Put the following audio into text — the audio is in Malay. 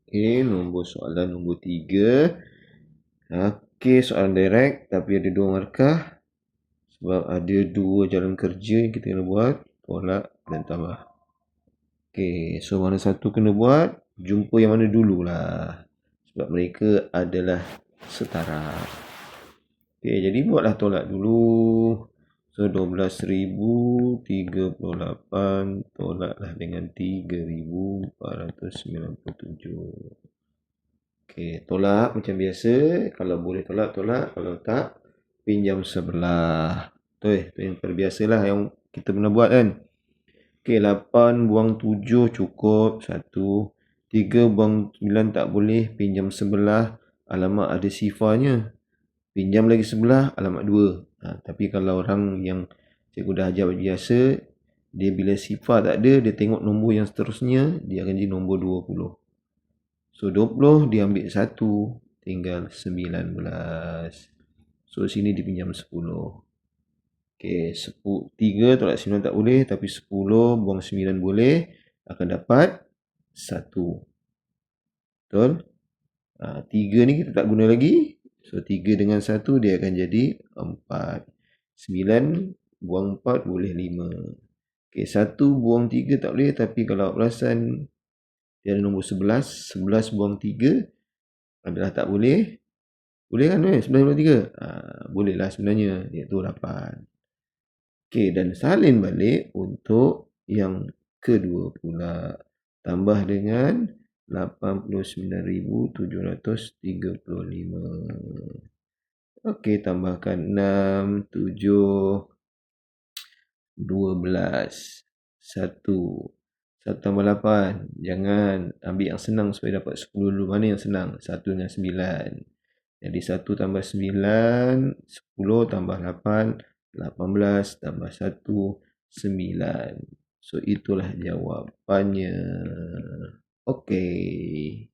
Okey, nombor soalan nombor 3. Okey, soalan direct tapi ada 2 markah. Sebab ada 2 jalan kerja yang kita kena buat. Tolak dan tambah. Okey, so mana satu kena buat? Jumpa yang mana dululah. Sebab mereka adalah setara. Okey, jadi buatlah tolak dulu. So 12,038 tolaklah dengan 3,497. Okey, tolak macam biasa. Kalau boleh tolak, tolak. Kalau tak, pinjam sebelah. Tu yang terbiasalah yang kita pernah buat kan. Okey, 8 buang 7 cukup. 1. 3 buang 9 tak boleh. Pinjam sebelah. Alamak ada sifarnya. Pinjam lagi sebelah. Alamak 2. Tapi kalau orang yang cikgu dah ajar biasa, dia bila sifar tak ada, dia tengok nombor yang seterusnya, dia akan jadi nombor 20. So 20 dia ambil 1, tinggal 19. So sini dipinjam 10. Okey, 3 tolak 9 tak boleh, tapi 10 buang 9 boleh, akan dapat 1. Betul? 3 ni kita tak guna lagi. So 3 dengan 1 dia akan jadi 4. 9 buang 4 boleh 5. Okey, 1 buang 3 tak boleh, tapi kalau perasan dia ada nombor 11. 11 buang 3 adalah tak boleh. Boleh kan 11 buang 3? Bolehlah sebenarnya, iaitu 8. Okey, dan salin balik untuk yang kedua pula. Tambah dengan 89,735. Okey, tambahkan 6, 7, 12, 1. 1 tambah 8. Jangan ambil yang senang supaya dapat 10 dulu. Mana yang senang? 1 dengan 9. Jadi 1 tambah 9, 10 tambah 8, 18 tambah 1, 9. So itulah jawapannya. Okey.